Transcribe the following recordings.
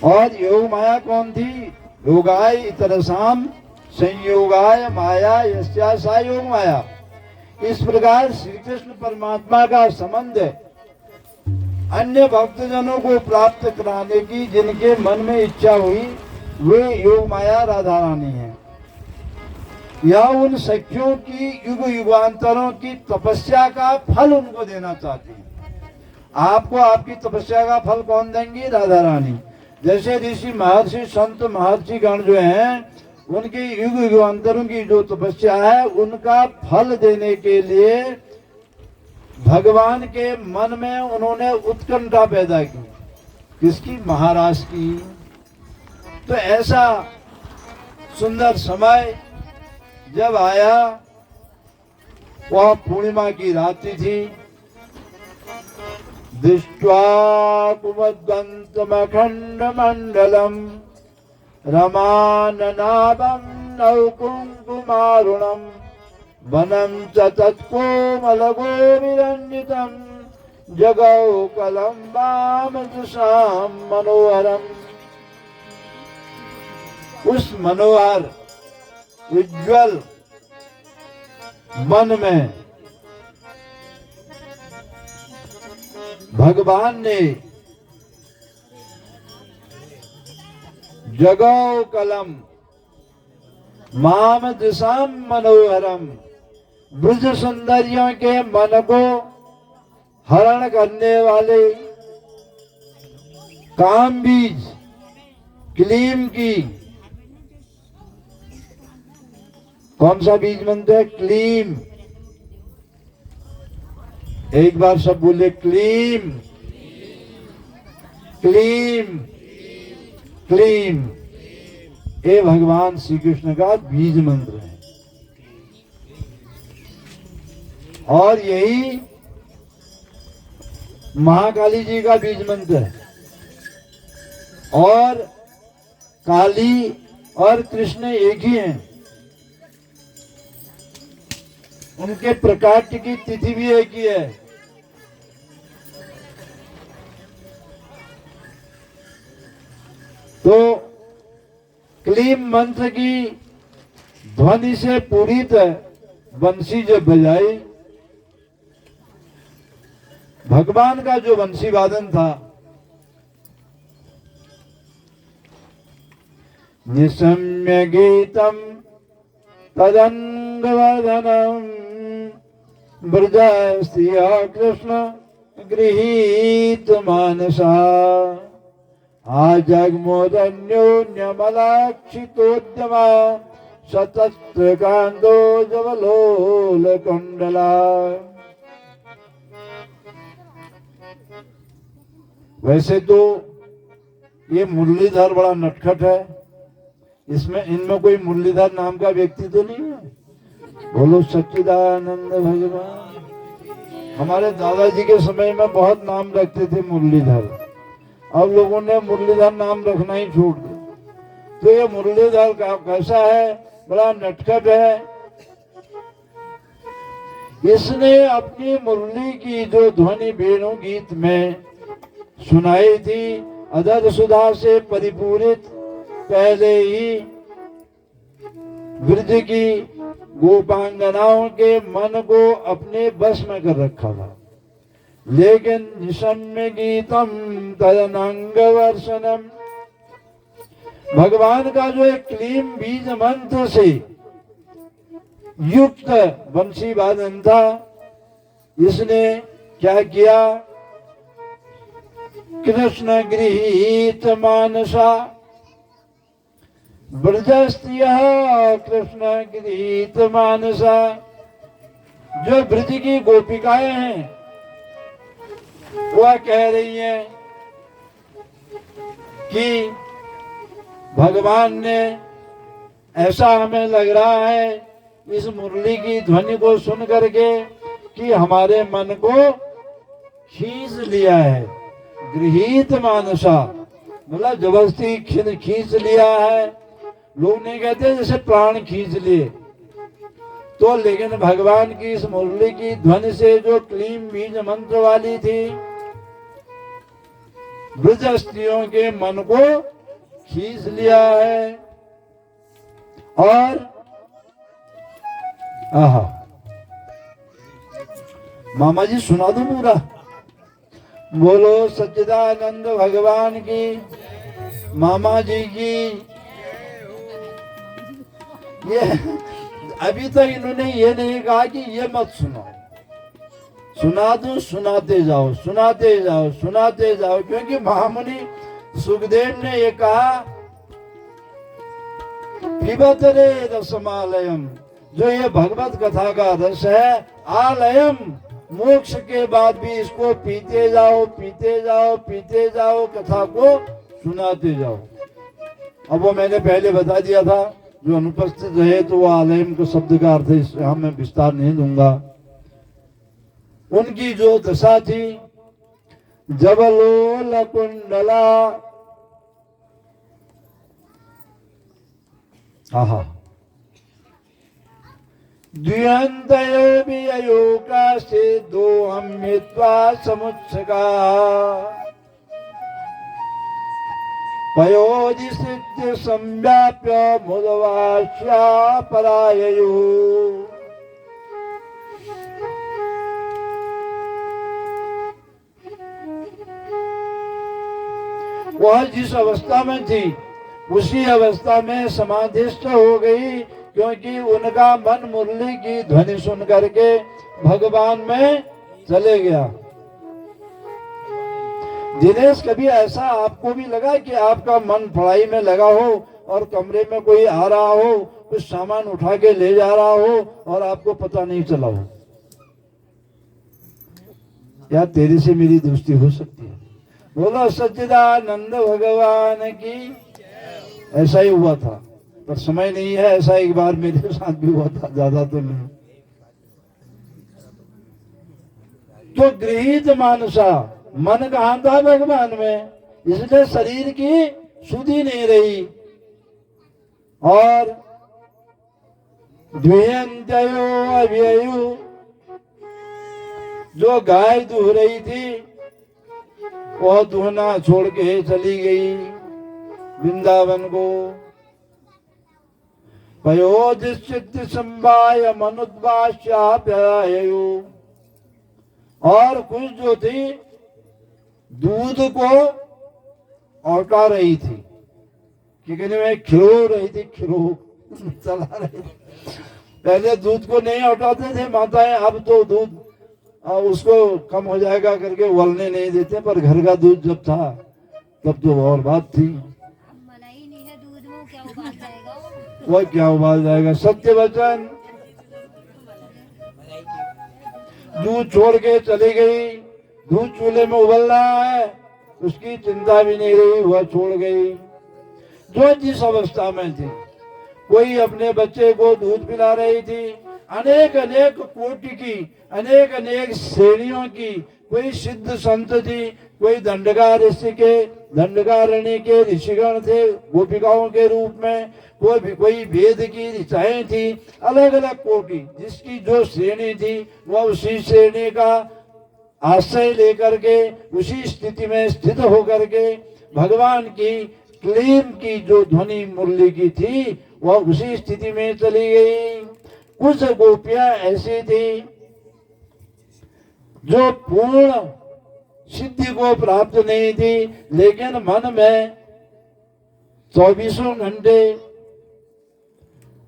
और योग माया कौन थी? योगाय इतरसाम संयोगाय माया यस्या सा योग माया। इस प्रकार श्री कृष्ण परमात्मा का संबंध अन्य भक्तजनों को प्राप्त कराने की जिनके मन में इच्छा हुई वे योग माया राधा रानी है। यह उन सखियों की युग युगांतरों की तपस्या का फल उनको देना चाहती है। आपको आपकी तपस्या का फल कौन देंगी? राधा रानी। जैसे ऋषि महर्षि संत महर्षि गण जो हैं उनके युग युगांतरों की जो तपस्या है उनका फल देने के लिए भगवान के मन में उन्होंने उत्कंठा पैदा की। किसकी? महाराज की। तो ऐसा सुंदर समय जब आया, वह पूर्णिमा की रात्रि थी। दृष्ट्वा कुमद्वन्तमखण्डमण्डलम् रमाननाभं नवकुङ्कुमारुणम् वनं च तत्कोमलगोविरञ्जितं जगौ कलं वामदृशां मनोहरम्। उस मनोहर उज्ज्वल मन में भगवान ने जगौ कलम माम दिशाम मनोहरम, ब्रज सुंदरियों के मन को हरण करने वाले काम बीज क्लीम की। कौन सा बीज बनता है? क्लीम। एक बार सब बोले क्लीम क्लीम क्लीम। ये भगवान श्री कृष्ण का बीज मंत्र है। और यही महाकाली जी का बीज मंत्र है। और काली और कृष्ण एक ही हैं। उनके प्रकाश की तिथि भी एक ही है। तो क्लीम मंत्र की ध्वनि से पूरित बंसी जब बजाई, भगवान का जो बंसी वादन था, निशम्य गीतम तदंगवर्धनम ब्रजस्त्रिया कृष्ण गृहीत मानसा आजग्मोदन्योन्यमलाक्षितोद्यमा शतस्त्रकांदो जवलोल कुंडला। वैसे तो ये मुरलीधर बड़ा नटखट है। इनमें कोई मुरलीधर नाम का व्यक्ति तो नहीं है। बोलो सच्चिदानंद भगवान। हमारे दादाजी के समय में बहुत नाम रखते थे मुरलीधर। अब लोगों ने मुरलीधर नाम रखना ही छोड़ दिया। तो ये मुरलीधर का कैसा है? बड़ा नटखट है। इसने अपनी मुरली की जो ध्वनि वेणु गीत में सुनाई थी, अधर सुधा से परिपूरित, पहले ही ब्रज की गोपांगनाओं के मन को अपने बस में कर रखा था। लेकिन निशम्य गीतम तदनंग वर्षनम, भगवान का जो एक क्लीम बीज मंत्र से युक्त बंसी वादन था, इसने क्या किया? कृष्ण गृहीत मानसा ब्रजस्त्रियः कृष्ण गृहीत मानसा। जो ब्रज की गोपिकाएं हैं वह कह रही हैं कि भगवान ने, ऐसा हमें लग रहा है इस मुरली की ध्वनि को सुन करके कि हमारे मन को खींच लिया है। गृहीत मानसा मतलब जबरदस्ती खींच लिया है। लोग नहीं कहते जैसे प्राण खींच लिए तो, लेकिन भगवान की इस मुरली की ध्वनि से जो क्लीम बीज मंत्र वाली थी, ब्रज स्त्रियों के मन को खींच लिया है। और आहा, मामा जी सुना दो पूरा। बोलो सच्चिदानंद भगवान की, मामा जी की। ये अभी तक इन्होंने ये नहीं कहा कि ये मत सुनो, सुना दो, सुनाते जाओ, सुनाते जाओ, सुनाते जाओ। क्योंकि महामुनि सुखदेव ने ये कहा, पिबत रे रसमालयम, जो ये भगवत कथा का रस है, आलयम, मोक्ष के बाद भी इसको पीते जाओ, पीते जाओ, पीते जाओ, कथा को सुनाते जाओ। अब वो मैंने पहले बता दिया था, जो अनुपस्थित रहे तो वो आलयम को शब्द का अर्थ यहाँ मैं विस्तार नहीं दूंगा। उनकी जो दशा थी, जबलोल कुंडला, आहा, द्व्यंतयो वियोका से दो अमृत्वा समुत्सका, पयोदिसिद्ध संव्याप्य मुदवास्या पराययो। वह जिस अवस्था में थी उसी अवस्था में समाधिस्थ हो गई, क्योंकि उनका मन मुरली की ध्वनि सुन करके भगवान में चले गया। दिनेश, कभी ऐसा आपको भी लगा कि आपका मन पढ़ाई में लगा हो और कमरे में कोई आ रहा हो, कुछ सामान उठा के ले जा रहा हो और आपको पता नहीं चला हो? या तेरे से मेरी दोस्ती हो सकती है? बोलो सच्चिदानंद भगवान की। ऐसा ही हुआ था, पर समय नहीं है। ऐसा एक बार मेरे साथ भी हुआ था, ज्यादा तो नहीं। तो गृहीत मानसा, मन कहाँ था? भगवान में। इसलिए शरीर की सुधि नहीं रही। और द्वियंतयो अव्ययु, जो गाय दूह रही थी वह दूहना छोड़ के चली गई वृंदावन को। पयोदिश्चित संवाय मनुद्वास्याप्यायु, और कुछ जो थी दूध को औटा रही थी, कि कहने में खिरो रही थी, खिरो चला रही थी। पहले दूध को नहीं औटाते थे माताएं, अब तो दूध उसको कम हो जाएगा करके उबलने नहीं देते। पर घर का दूध जब था तब तो और बात थी। मलाई नहीं है दूध में, क्या उबाल जाएगा? वह क्या उबाल जाएगा? सत्य वचन। दूध छोड़ के चली गई। दूध चूल्हे में उबल रहा है, उसकी चिंता भी नहीं रही, वह छोड़ गई। जो जिस अवस्था में थी, कोई अपने बच्चे को दूध पिला रही थी, अनेक अनेक कोटि की, अनेक अनेक श्रेणियों की। कोई सिद्ध संत थी, कोई दंडकारण्य के ऋषिगण थे गोपिकाओं के रूप में, कोई वेद की ऋचाएं थी, अलग अलग कोटि। जिसकी जो श्रेणी थी वह उसी श्रेणी का आश्रय लेकर के, उसी स्थिति में स्थित होकर के भगवान की क्लीम की जो ध्वनि मुरली की थी वह उसी स्थिति में चली गई। कुछ गोपियां ऐसी थी जो पूर्ण सिद्धि को प्राप्त नहीं थी, लेकिन मन में 24 घंटे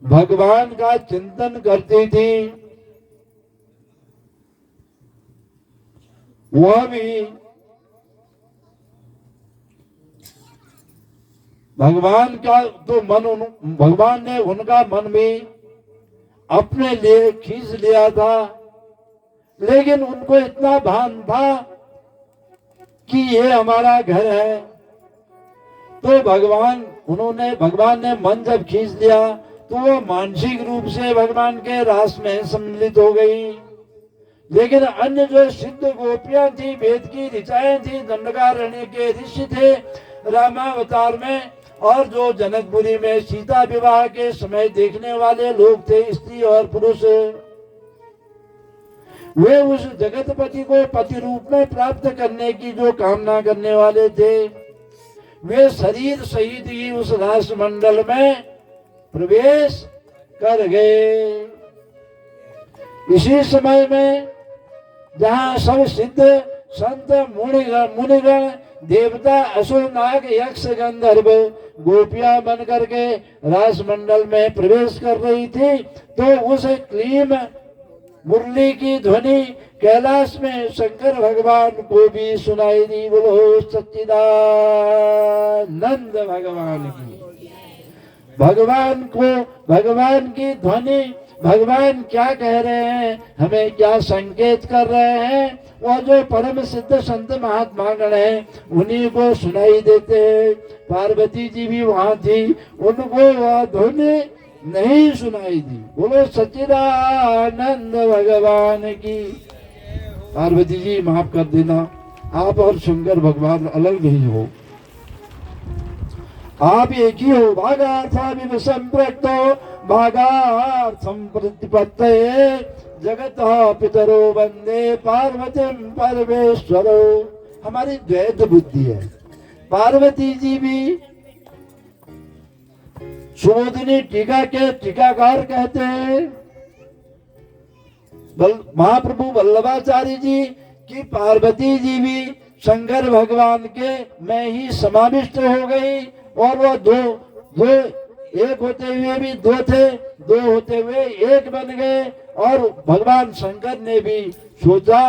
भगवान का चिंतन करती थी। वह भी भगवान का तो भगवान ने उनका मन भी अपने लिए खींच लिया था, लेकिन उनको इतना भान था कि ये हमारा घर है। तो भगवान ने मन जब खींच लिया तो वो मानसिक रूप से भगवान के रास में सम्मिलित हो गई। लेकिन अन्य जो सिद्ध गोपियां थी, वेद की ऋचाएं थी, दंडकारण्य के ऋषि थे रामावतार में, और जो जनकपुरी में सीता विवाह के समय देखने वाले लोग थे, स्त्री और पुरुष, वे उस जगतपति को पति रूप में प्राप्त करने की जो कामना करने वाले थे, वे शरीर सहित ही उस राष्ट्रमंडल में प्रवेश कर गए। इसी समय में जहाँ सब सिद्ध संत मुनिगण देवता असुर नाग यक्ष गंधर्व गोपियां बन करके रासमंडल में प्रवेश कर रही थी, तो उस क्लीम मुरली की ध्वनि कैलाश में शंकर भगवान को भी सुनाई दी। बोलो सच्चिदानंद भगवान की। भगवान की ध्वनि, भगवान क्या कह रहे हैं, हमें क्या संकेत कर रहे हैं, वो जो परम सिद्ध संत महात्मा गण हैं उन्हीं को सुनाई देते हैं। पार्वती जी भी वहां थी, उनको वह ध्वनि नहीं सुनाई दी। बोलो सच्चिदानंद भगवान की। पार्वती जी माफ कर देना, आप और शंकर भगवान अलग नहीं हो, आप एक ही हो। भागार्थाभिव संप्रक्तो भागार्थम प्रतिपत्तये जगत पितरो वंदे पार्वतीम परमेश्वरो। हमारी द्वैत बुद्धि है। पार्वती जी भी सुबोधिनी टीका के टीकाकार कहते हैं, महाप्रभु वल्लभाचार्य जी की पार्वती जी भी शंकर भगवान के में ही समाविष्ट हो गई, और वह दो एक होते हुए भी दो थे, दो होते हुए एक बन गए। और भगवान शंकर ने भी सोचा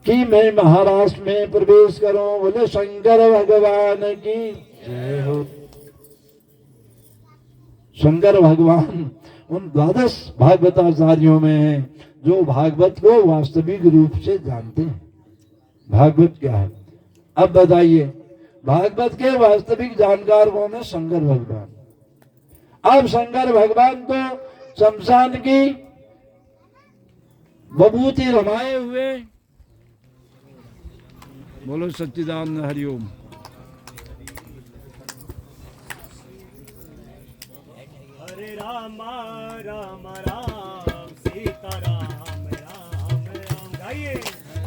कि मैं महाराष्ट्र में प्रवेश करूं। बोले शंकर भगवान की जय हो। शंकर भगवान उन 12 भागवताचार्यों में हैं जो भागवत को वास्तविक रूप से जानते हैं। भागवत क्या है अब बताइए। भागवत के वास्तविक जानकार कौन है? शंकर भगवान। अब शंकर भगवान तो शमशान की बभूति रमाए हुए। बोलो सच्चिदानंद हरिओम। हरे राम राम राम सीता राम राम राम। गाइए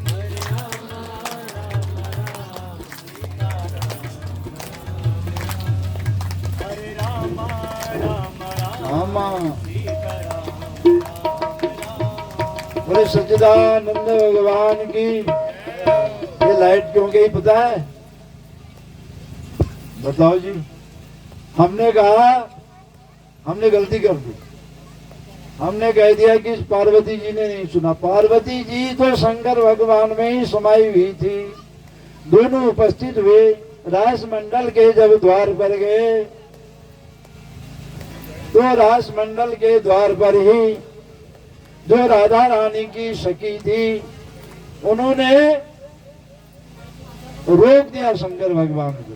हरे राम राम राम सीता राम राम। हरे राम राम राम सीता राम राम। बोले सच्चिदानंद भगवान की। ये लाइट क्यों गई पता है? बताओ जी। हमने कहा, हमने गलती कर दी, हमने कह दिया कि पार्वती जी ने नहीं सुना। पार्वती जी तो शंकर भगवान में ही समाई हुई थी। दोनों उपस्थित हुए, रासमंडल के जब द्वार पर गए तो रासमंडल के द्वार पर ही जो राधा रानी की सखी थी उन्होंने रोक दिया शंकर भगवान को।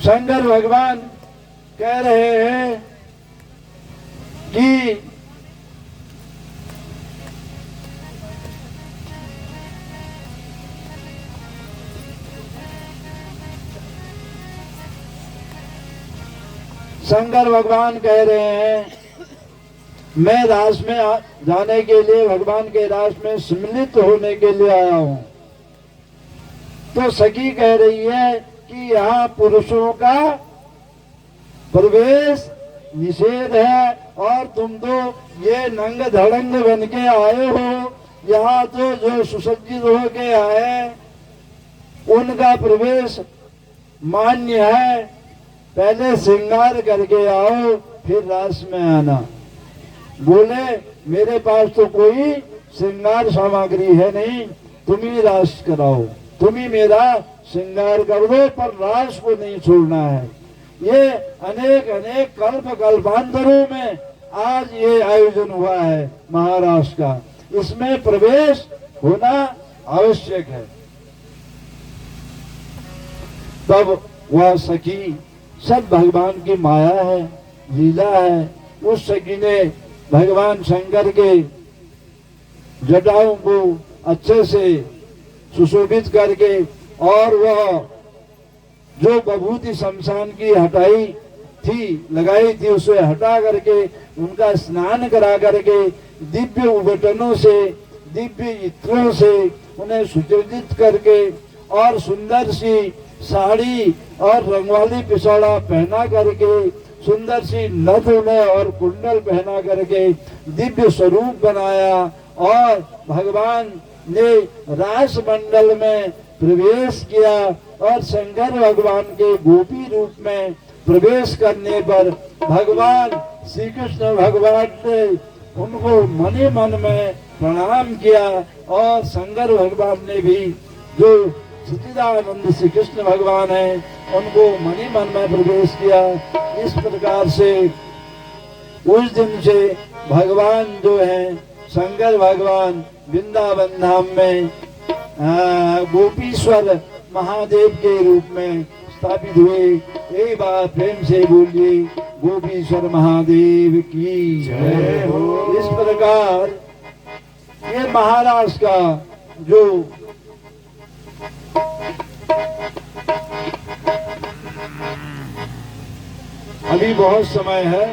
शंकर भगवान कह रहे हैं कि शंकर भगवान कह रहे हैं मैं रास में जाने के लिए, भगवान के रास में सम्मिलित होने के लिए आया हूं। तो सखी कह रही है कि यहाँ पुरुषों का प्रवेश निषेध है और तुम तो ये नंग धड़ंग बन के आए हो। यहाँ तो जो सुसज्जित होके आए उनका प्रवेश मान्य है। पहले श्रृंगार करके आओ फिर रास में आना। बोले मेरे पास तो कोई श्रृंगार सामग्री है नहीं, तुम ही रास कराओ, तुम ही मेरा श्रृंगार कर दो, पर रास को नहीं छोड़ना है। ये अनेक अनेक कल्पांतरों में आज ये आयोजन हुआ है महाराष्ट्र का, इसमें प्रवेश होना आवश्यक है। तब वह सखी, सब भगवान की माया है, लीला है। उस सखी ने भगवान शंकर के जटाओं को अच्छे से सुशोभित करके और वह जो बभूति शमशान की हटाई थी, लगाई थी, उसे हटा करके उनका स्नान करा करके दिव्य उबटनों से, दिव्य इत्रों से उन्हें सुसज्जित करके और सुंदर सी साड़ी और रंगवाली पिछौड़ा पहना करके, सुंदर सी नथ में और कुंडल पहना करके दिव्य स्वरूप बनाया और भगवान ने रास मंडल में प्रवेश किया और शंकर भगवान के गोपी रूप में प्रवेश करने पर भगवान श्री कृष्ण भगवान ने उनको मने मन में प्रणाम किया और शंकर भगवान ने भी, जो सच्चिदानंद श्री कृष्ण भगवान है, उनको मने मन में प्रवेश किया। इस प्रकार से उस दिन से भगवान जो है शंकर भगवान वृंदावन धाम में गोपीश्वर महादेव के रूप में स्थापित हुए। एक बार प्रेम से बोलिए गोपीश्वर महादेव की जय हो। इस प्रकार ये महाराष्ट्र का जो अभी बहुत समय है,